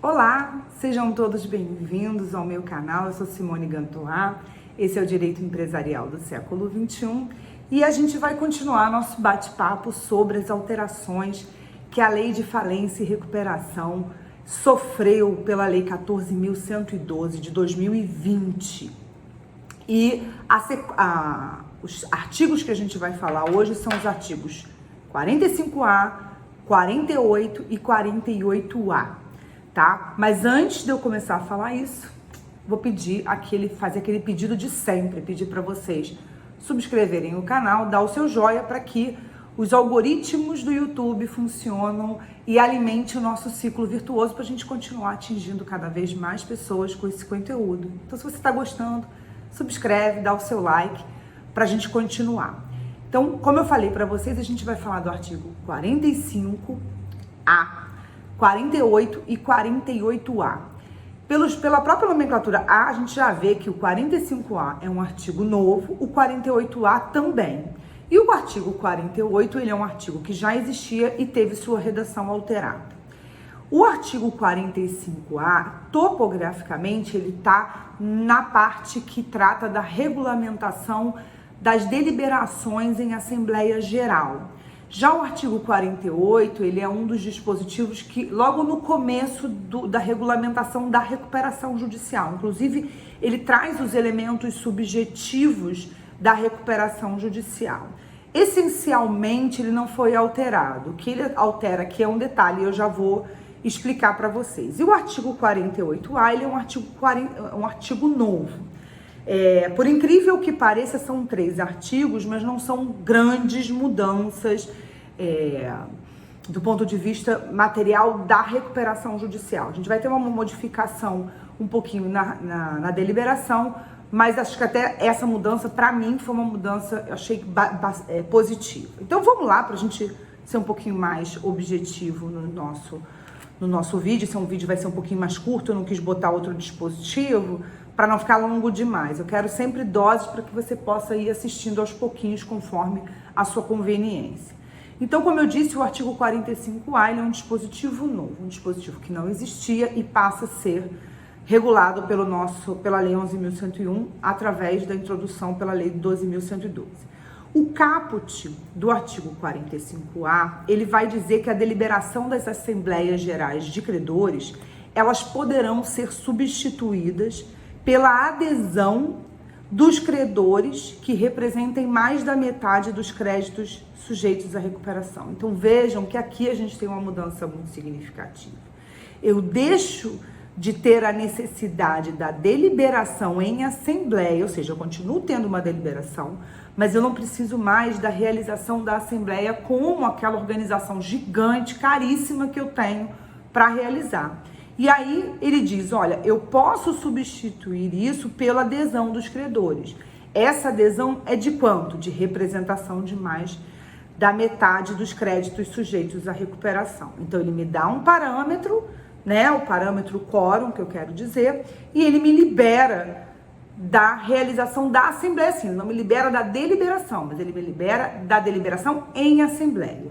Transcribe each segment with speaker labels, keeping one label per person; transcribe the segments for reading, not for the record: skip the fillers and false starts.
Speaker 1: Olá, sejam todos bem-vindos ao meu canal. Eu sou Simone Gantois, esse é o Direito Empresarial do século XXI e a gente vai continuar nosso bate-papo sobre as alterações que a Lei de Falência e Recuperação sofreu pela Lei 14.112 de 2020. E os artigos que a gente vai falar hoje são os artigos 45A, 48 e 48A, tá? Mas antes de eu começar a falar isso, vou fazer aquele pedido de sempre, pedir para vocês subscreverem o canal, dar o seu joinha para que os algoritmos do YouTube funcionam e alimente o nosso ciclo virtuoso para a gente continuar atingindo cada vez mais pessoas com esse conteúdo. Então, se você está gostando, subscreve, dá o seu like para a gente continuar. Então, como eu falei para vocês, a gente vai falar do artigo 45A, 48 e 48A. Pela própria nomenclatura A, a gente já vê que o 45A é um artigo novo, o 48A também. E o artigo 48, ele é um artigo que já existia e teve sua redação alterada. O artigo 45A, topograficamente, ele está na parte que trata da regulamentação das deliberações em Assembleia Geral. Já o artigo 48, ele é um dos dispositivos que, logo no começo da regulamentação da recuperação judicial, inclusive, ele traz os elementos subjetivos da recuperação judicial. Essencialmente, ele não foi alterado. O que ele altera aqui é um detalhe, eu já vou explicar para vocês. E o artigo 48A, ele é um artigo novo. Por incrível que pareça, são 3 artigos, mas não são grandes mudanças do ponto de vista material da recuperação judicial. A gente vai ter uma modificação um pouquinho na deliberação, mas acho que até essa mudança, para mim, foi uma mudança, eu achei positiva. Então vamos lá, para a gente ser um pouquinho mais objetivo no nosso vídeo. Esse vídeo vai ser um pouquinho mais curto, eu não quis botar outro dispositivo para não ficar longo demais. Eu quero sempre doses para que você possa ir assistindo aos pouquinhos conforme a sua conveniência. Então, como eu disse, o artigo 45A ele é um dispositivo novo, um dispositivo que não existia e passa a ser regulado pela Lei 11.101 através da introdução pela Lei 12.112. O caput do artigo 45A, ele vai dizer que a deliberação das Assembleias Gerais de Credores, elas poderão ser substituídas pela adesão dos credores que representem mais da metade dos créditos sujeitos à recuperação. Então vejam que aqui a gente tem uma mudança muito significativa. Eu deixo de ter a necessidade da deliberação em assembleia, ou seja, eu continuo tendo uma deliberação, mas eu não preciso mais da realização da assembleia como aquela organização gigante, caríssima que eu tenho para realizar. E aí ele diz, olha, eu posso substituir isso pela adesão dos credores. Essa adesão é de quanto? De representação de mais da metade dos créditos sujeitos à recuperação. Então ele me dá um parâmetro, né, o parâmetro quórum, que eu quero dizer, e ele me libera da realização da assembleia, assim, não me libera da deliberação, mas ele me libera da deliberação em assembleia.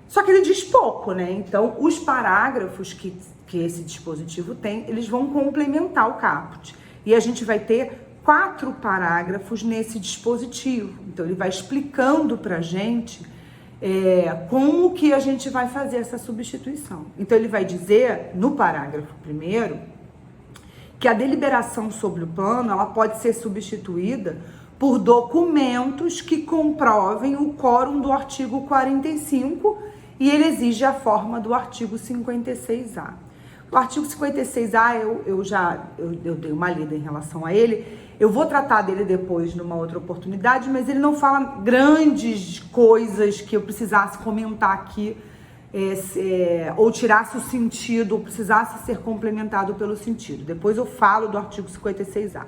Speaker 1: Só que ele diz pouco, né? Então, os parágrafos que esse dispositivo tem, eles vão complementar o caput. E a gente vai ter 4 parágrafos nesse dispositivo. Então, ele vai explicando pra gente como que a gente vai fazer essa substituição. Então, ele vai dizer, no parágrafo 1º, que a deliberação sobre o plano, ela pode ser substituída por documentos que comprovem o quórum do artigo 45 e ele exige a forma do artigo 56A. O artigo 56A, eu dei uma lida em relação a ele, eu vou tratar dele depois numa outra oportunidade, mas ele não fala grandes coisas que eu precisasse comentar aqui, ou tirasse o sentido, ou precisasse ser complementado pelo sentido. Depois eu falo do artigo 56A.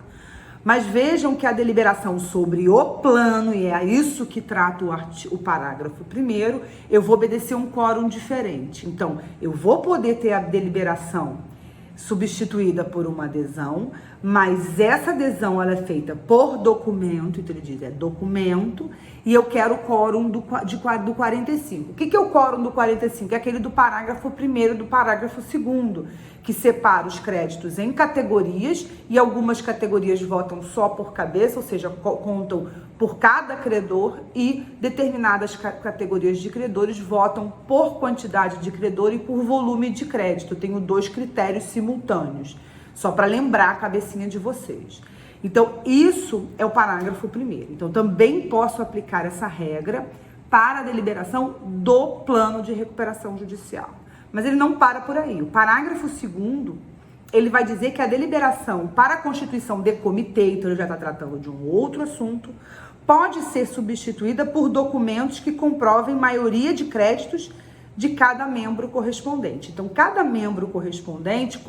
Speaker 1: Mas vejam que a deliberação sobre o plano, e é isso que trata o parágrafo 1º, eu vou obedecer um quórum diferente. Então, eu vou poder ter a deliberação substituída por uma adesão, mas essa adesão ela é feita por documento, então ele diz, é documento, e eu quero o quórum do 45. O que é o quórum do 45? É aquele do parágrafo 1º do parágrafo 2º, que separa os créditos em categorias, e algumas categorias votam só por cabeça, ou seja, contam por cada credor, e determinadas categorias de credores votam por quantidade de credor e por volume de crédito. Eu tenho 2 critérios simultâneos, só para lembrar a cabecinha de vocês. Então, isso é o parágrafo 1º. Então, também posso aplicar essa regra para a deliberação do plano de recuperação judicial. Mas ele não para por aí. O parágrafo 2º, ele vai dizer que a deliberação para a constituição de comitê, então ele já está tratando de um outro assunto, pode ser substituída por documentos que comprovem maioria de créditos de cada membro correspondente. Então, cada membro correspondente,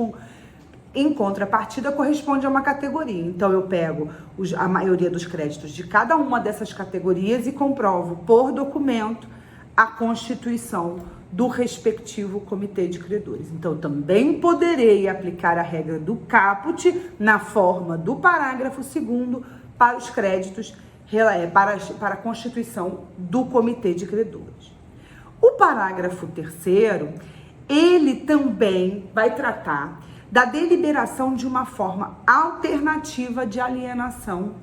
Speaker 1: em contrapartida, corresponde a uma categoria. Então, eu pego a maioria dos créditos de cada uma dessas categorias e comprovo por documento a constituição do respectivo comitê de credores. Então, eu também poderei aplicar a regra do caput na forma do parágrafo 2º para os créditos, para a constituição do comitê de credores. O parágrafo 3º, ele também vai tratar da deliberação de uma forma alternativa de alienação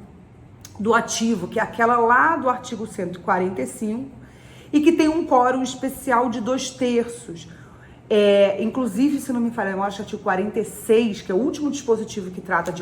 Speaker 1: do ativo, que é aquela lá do artigo 145, e que tem um quórum especial de 2/3. Inclusive, se não me falha, eu acho que o artigo 46, que é o último dispositivo que trata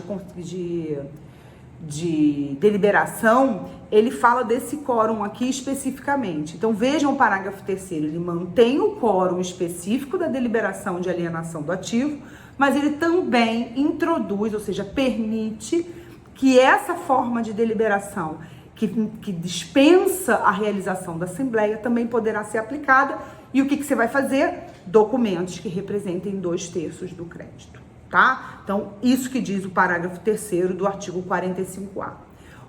Speaker 1: de deliberação, ele fala desse quórum aqui especificamente. Então, vejam o parágrafo 3º, ele mantém o quórum específico da deliberação de alienação do ativo, mas ele também introduz, ou seja, permite que essa forma de deliberação que dispensa a realização da Assembleia também poderá ser aplicada. E o que você vai fazer? Documentos que representem 2/3 do crédito, tá? Então, isso que diz o parágrafo 3º do artigo 45A.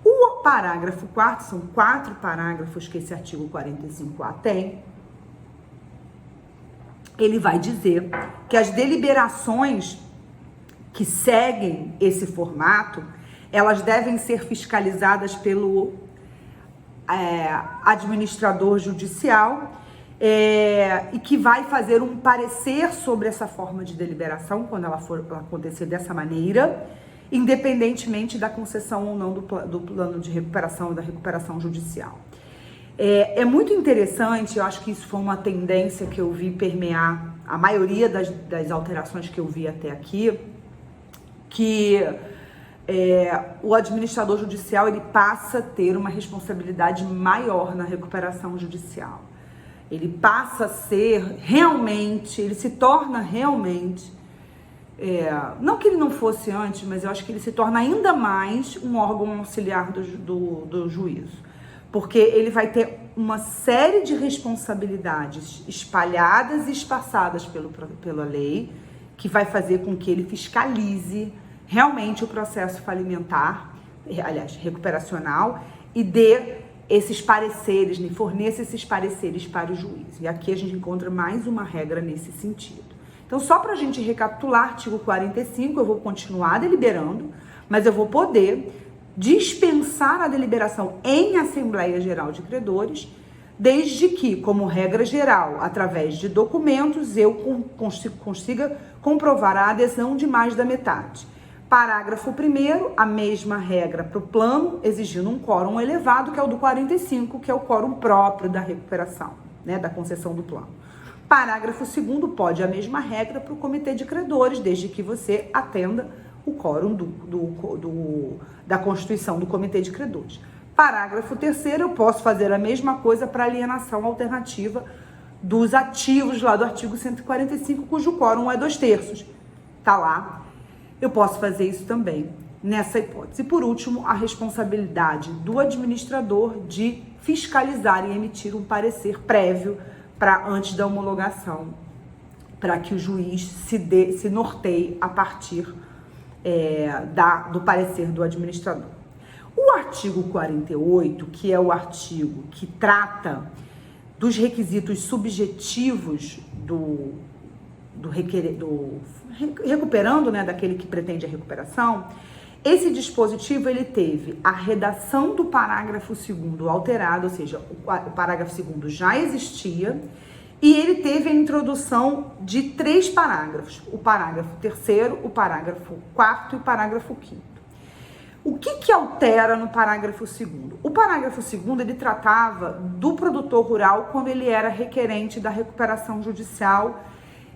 Speaker 1: O parágrafo 4º, são 4 parágrafos que esse artigo 45A tem. Ele vai dizer que as deliberações que seguem esse formato, elas devem ser fiscalizadas pelo administrador judicial e que vai fazer um parecer sobre essa forma de deliberação quando ela for acontecer dessa maneira, independentemente da concessão ou não do plano de recuperação ou da recuperação judicial. É muito interessante, eu acho que isso foi uma tendência que eu vi permear a maioria das alterações que eu vi até aqui, que o administrador judicial ele passa a ter uma responsabilidade maior na recuperação judicial. Ele passa a ser realmente, ele se torna realmente, não que ele não fosse antes, mas eu acho que ele se torna ainda mais um órgão auxiliar do juízo. Porque ele vai ter uma série de responsabilidades espalhadas e espaçadas pela lei, que vai fazer com que ele fiscalize realmente o processo falimentar, aliás, recuperacional, e dê esses pareceres, forneça esses pareceres para o juiz. E aqui a gente encontra mais uma regra nesse sentido. Então, só para a gente recapitular, artigo 45, eu vou continuar deliberando, mas eu vou poder dispensar a deliberação em Assembleia Geral de Credores, desde que, como regra geral, através de documentos, eu consiga comprovar a adesão de mais da metade. Parágrafo 1º, a mesma regra para o plano, exigindo um quórum elevado, que é o do 45, que é o quórum próprio da recuperação, da concessão do plano. Parágrafo 2º, pode a mesma regra para o comitê de credores, desde que você atenda o quórum da constituição do comitê de credores. Parágrafo 3º, eu posso fazer a mesma coisa para alienação alternativa dos ativos lá do artigo 145, cujo quórum é 2/3. Tá lá. Eu posso fazer isso também nessa hipótese. E por último, a responsabilidade do administrador de fiscalizar e emitir um parecer prévio antes da homologação, para que o juiz se norteie a partir do parecer do administrador. O artigo 48, que é o artigo que trata dos requisitos subjetivos recuperando, né, daquele que pretende a recuperação, esse dispositivo ele teve a redação do parágrafo 2º alterado, ou seja, o parágrafo 2º já existia, e ele teve a introdução de 3 parágrafos, o parágrafo 3º, o parágrafo 4º e o parágrafo 5º. O que altera no parágrafo 2º? O parágrafo 2º ele tratava do produtor rural quando ele era requerente da recuperação judicial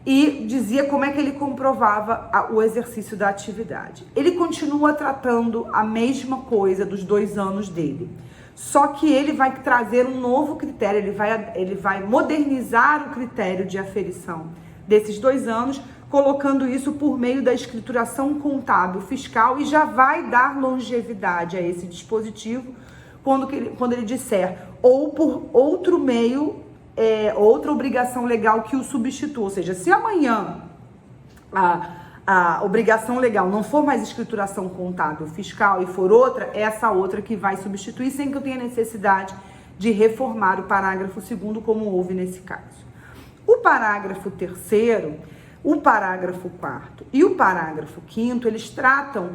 Speaker 1: e dizia como é que ele comprovava o exercício da atividade. Ele continua tratando a mesma coisa dos 2 anos dele, só que ele vai trazer um novo critério, ele vai modernizar o critério de aferição desses 2 anos, colocando isso por meio da escrituração contábil fiscal, e já vai dar longevidade a esse dispositivo quando ele disser ou por outro meio, outra obrigação legal que o substitua. Ou seja, se amanhã a obrigação legal não for mais escrituração contábil fiscal e for outra, é essa outra que vai substituir, sem que eu tenha necessidade de reformar o parágrafo 2º, como houve nesse caso. O parágrafo 3º, o parágrafo 4º e o parágrafo 5º, eles tratam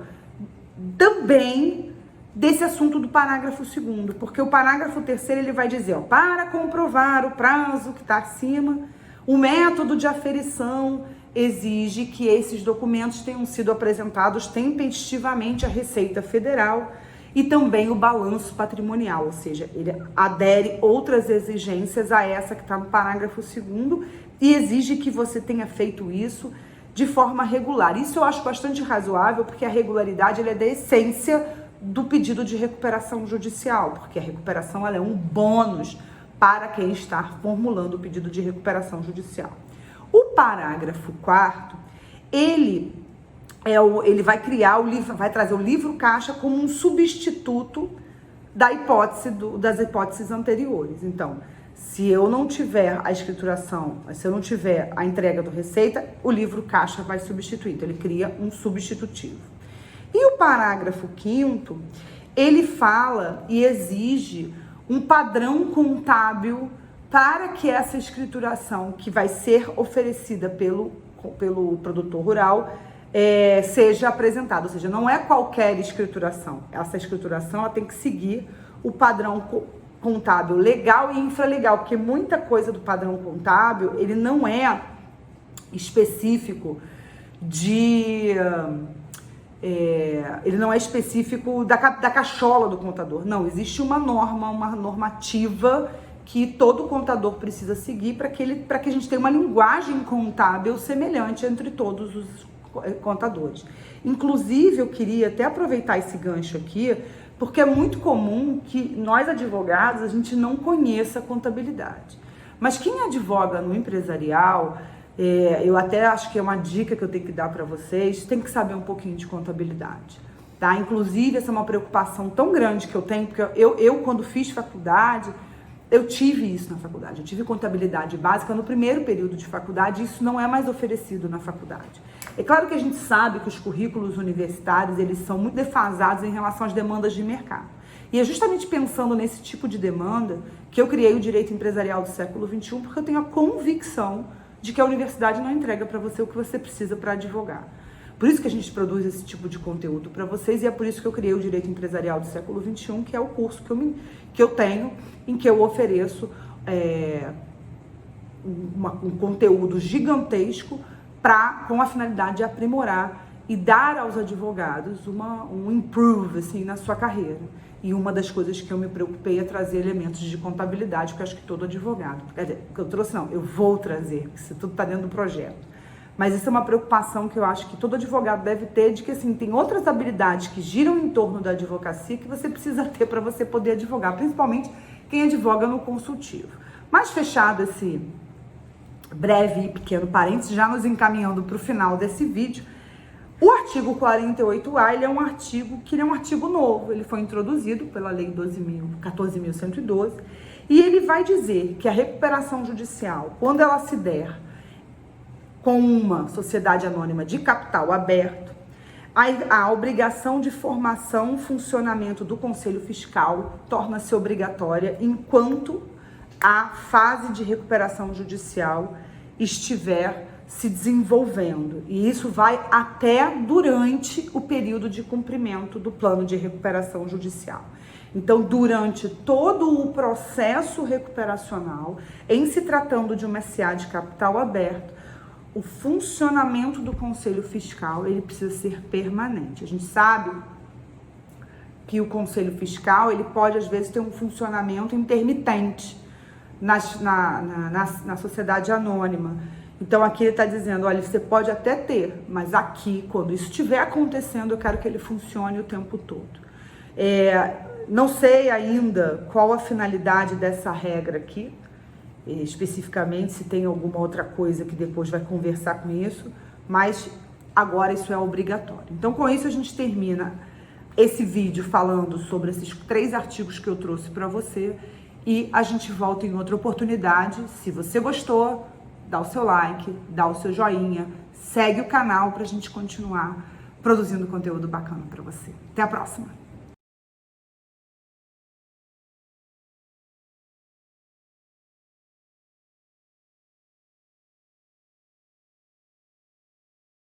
Speaker 1: também desse assunto do parágrafo 2º, porque o parágrafo 3º ele vai dizer, para comprovar o prazo que está acima, o método de aferição exige que esses documentos tenham sido apresentados tempestivamente à Receita Federal e também o balanço patrimonial, ou seja, ele adere outras exigências a essa que está no parágrafo 2º e exige que você tenha feito isso de forma regular. Isso eu acho bastante razoável, porque a regularidade ela é da essência do pedido de recuperação judicial, porque a recuperação ela é um bônus para quem está formulando o pedido de recuperação judicial. O parágrafo 4º, ele vai criar o livro, vai trazer o livro caixa como um substituto das hipóteses anteriores. Então, se eu não tiver a escrituração, se eu não tiver a entrega do Receita, o livro caixa vai substituir. Então, ele cria um substitutivo. E o parágrafo 5º, ele fala e exige um padrão contábil para que essa escrituração que vai ser oferecida pelo produtor rural seja apresentada. Ou seja, não é qualquer escrituração. Essa escrituração ela tem que seguir o padrão contábil legal e infralegal, porque muita coisa do padrão contábil ele não é específico ele não é específico da cachola do contador. Não, existe uma normativa que todo contador precisa seguir para que a gente tenha uma linguagem contábil semelhante entre todos os contadores. Inclusive, eu queria até aproveitar esse gancho aqui, porque é muito comum que nós advogados, a gente não conheça a contabilidade. Mas quem advoga no empresarial, eu até acho que é uma dica que eu tenho que dar para vocês, tem que saber um pouquinho de contabilidade, tá? Inclusive, essa é uma preocupação tão grande que eu tenho, porque eu quando fiz faculdade, eu tive isso na faculdade, eu tive contabilidade básica no primeiro período de faculdade, e isso não é mais oferecido na faculdade. É claro que a gente sabe que os currículos universitários, eles são muito defasados em relação às demandas de mercado. E é justamente pensando nesse tipo de demanda que eu criei o Direito Empresarial do Século XXI, porque eu tenho a convicção de que a universidade não entrega para você o que você precisa para advogar. Por isso que a gente produz esse tipo de conteúdo para vocês, e é por isso que eu criei o Direito Empresarial do Século XXI, que é o curso que eu tenho, em que eu ofereço um conteúdo gigantesco com a finalidade de aprimorar e dar aos advogados um improve assim, na sua carreira. E uma das coisas que eu me preocupei é trazer elementos de contabilidade, que eu acho que todo advogado, quer dizer, que eu trouxe não, eu vou trazer, porque isso tudo está dentro do projeto. Mas isso é uma preocupação que eu acho que todo advogado deve ter, de que assim, tem outras habilidades que giram em torno da advocacia que você precisa ter para você poder advogar, principalmente quem advoga no consultivo. Mas fechado esse breve e pequeno parênteses, já nos encaminhando para o final desse vídeo, o artigo 48A, ele é um artigo novo, ele foi introduzido pela Lei 14.112, e ele vai dizer que a recuperação judicial, quando ela se der com uma sociedade anônima de capital aberto, a obrigação de formação e funcionamento do Conselho Fiscal torna-se obrigatória enquanto a fase de recuperação judicial estiver se desenvolvendo, e isso vai até durante o período de cumprimento do plano de recuperação judicial. Então, durante todo o processo recuperacional, em se tratando de uma SA de capital aberto, o funcionamento do Conselho Fiscal, ele precisa ser permanente. A gente sabe que o Conselho Fiscal, ele pode, às vezes, ter um funcionamento intermitente na sociedade anônima. Então, aqui ele está dizendo, olha, você pode até ter, mas aqui, quando isso estiver acontecendo, eu quero que ele funcione o tempo todo. Não sei ainda qual a finalidade dessa regra aqui, especificamente, se tem alguma outra coisa que depois vai conversar com isso, mas agora isso é obrigatório. Então, com isso, a gente termina esse vídeo falando sobre esses 3 artigos que eu trouxe para você e a gente volta em outra oportunidade. Se você gostou, dá o seu like, dá o seu joinha, segue o canal para a gente continuar produzindo conteúdo bacana para você. Até a próxima!